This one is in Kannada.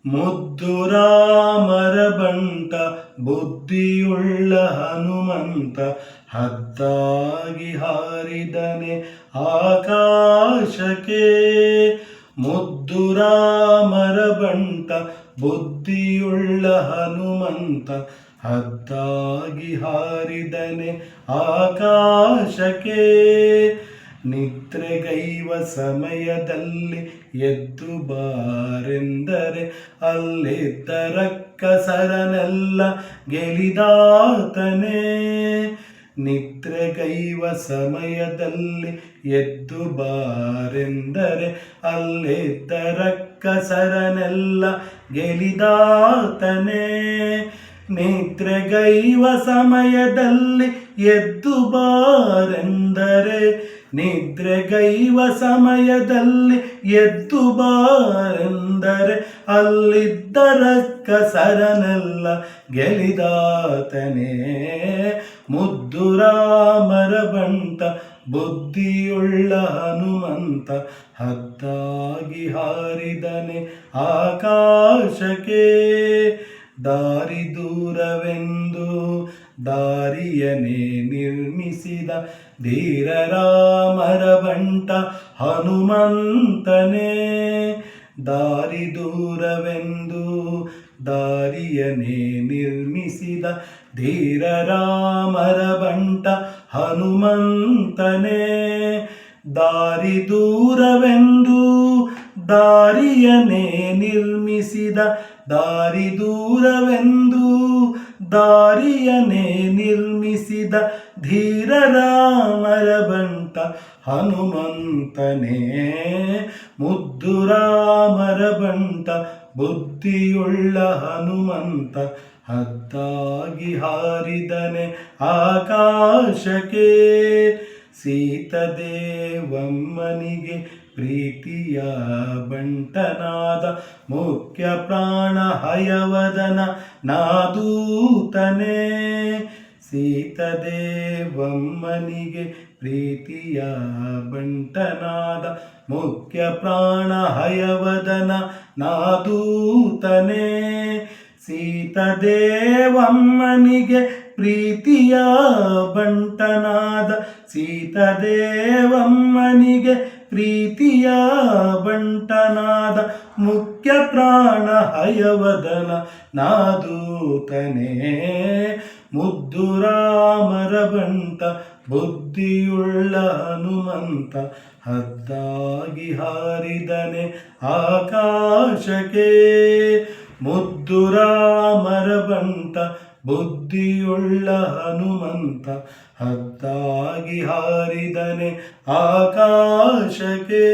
ಮುದ್ದು ರಾಮರ ಬಂಟ ಬುದ್ಧಿಯುಳ್ಳ ಹನುಮಂತ ಹದ್ದಾಗಿ ಹಾರಿದನೆ ಆಕಾಶಕ್ಕೆ. ಮುದ್ದು ರಾಮರ ಬಂಟ ಬುದ್ಧಿಯುಳ್ಳ ಹನುಮಂತ ಹದ್ದಾಗಿ ಹಾರಿದನೆ ಆಕಾಶಕ್ಕೆ. ನಿದ್ರೆಗೈವ ಸಮಯದಲ್ಲಿ ಎದ್ದು ಬಾರೆಂದರೆ ಅಲ್ಲಿದ್ದ ರಕ್ಕಸರನೆಲ್ಲ ಗೆಲಿದಾತನೇ. ನಿದ್ರೆಗೈವ ಸಮಯದಲ್ಲಿ ಎದ್ದು ಬಾರೆಂದರೆ ಅಲ್ಲಿದ್ದ ರಕ್ಕಸರನೆಲ್ಲ ಗೆಲಿದಾತನೇ. ನಿದ್ರೆಗೈವ ಸಮಯದಲ್ಲಿ ಎದ್ದು ಬಾರೆಂದರೆ ನಿದ್ರೆಗೈವ ಸಮಯದಲ್ಲಿ ಎದ್ದು ಬಾರೆಂದರೆ ಅಲ್ಲಿದ್ದ ರಕ್ಕಸರನೆಲ್ಲ ಗೆಲಿದಾತನೇ. ಮುದ್ದು ರಾಮರ ಬಂಟ ಬುದ್ಧಿಯುಳ್ಳ ಹನುಮಂತ ಹದ್ದಾಗಿ ಹಾರಿದನೆ ಆಕಾಶಕ್ಕೆ. ದಾರಿ ದೂರವೆಂದು ದಾರಿಯನೇ ನಿರ್ಮಿಸಿದ ಧೀರ ರಾಮರ ಬಂಟ ಹನುಮಂತನೇ. ದಾರಿ ದೂರವೆಂದು ದಾರಿಯನೇ ನಿರ್ಮಿಸಿದ ಧೀರ ರಾಮರ ಬಂಟ ಹನುಮಂತನೇ. ದಾರಿ ದೂರವೆಂದು ದಾರಿಯನೇ ನಿರ್ಮಿಸಿದ ದಾರಿ ದೂರವೆಂದು ದಾರಿಯನೇ ನಿರ್ಮಿಸಿದ ಧೀರ ರಾಮರ ಬಂಟ ಹನುಮಂತನೇ. ಮುದ್ದು ರಾಮರ ಬಂಟ ಬುದ್ಧಿಯುಳ್ಳ ಹನುಮಂತ ಹದ್ದಾಗಿ ಹಾರಿದನೆ ಆಕಾಶಕ್ಕೆ. ಸೀತದೇವಮ್ಮನಿಗೆ ಪ್ರೀತಿಯ ಬಂಟನಾದ ಮುಖ್ಯ ಪ್ರಾಣ ಹಯವದನ ನಾದೂತನೇ. ಸೀತದೇವಮ್ಮನಿಗೆ ಪ್ರೀತಿಯ ಬಂಟನಾದ ಮುಖ್ಯ ಪ್ರಾಣ ಹಯವದನ ನಾದೂತನೇ. ಸೀತದೇವಮ್ಮನಿಗೆ ಪ್ರೀತಿಯ ಬಂಟನಾದ ಸೀತದೇವಮ್ಮನಿಗೆ ಪ್ರೀತಿಯ ಬಂಟನಾದ ಮುಖ್ಯ ಪ್ರಾಣ ಹಯವದನ ನಾದೂತನೇ. ಮುದ್ದು ರಾಮರ ಬಂಟ ಬುದ್ಧಿಯುಳ್ಳ ಹನುಮಂತ ಹದ್ದಾಗಿ ಹಾರಿದನೆ ಆಕಾಶಕ್ಕೆ. ಮುದ್ದು ರಾಮರ ಬಂಟ ಬುದ್ಧಿಯುಳ್ಳ ಹನುಮಂತ ಹದ್ದಾಗಿ ಹಾರಿದನೆ ಆಕಾಶಕ್ಕೆ.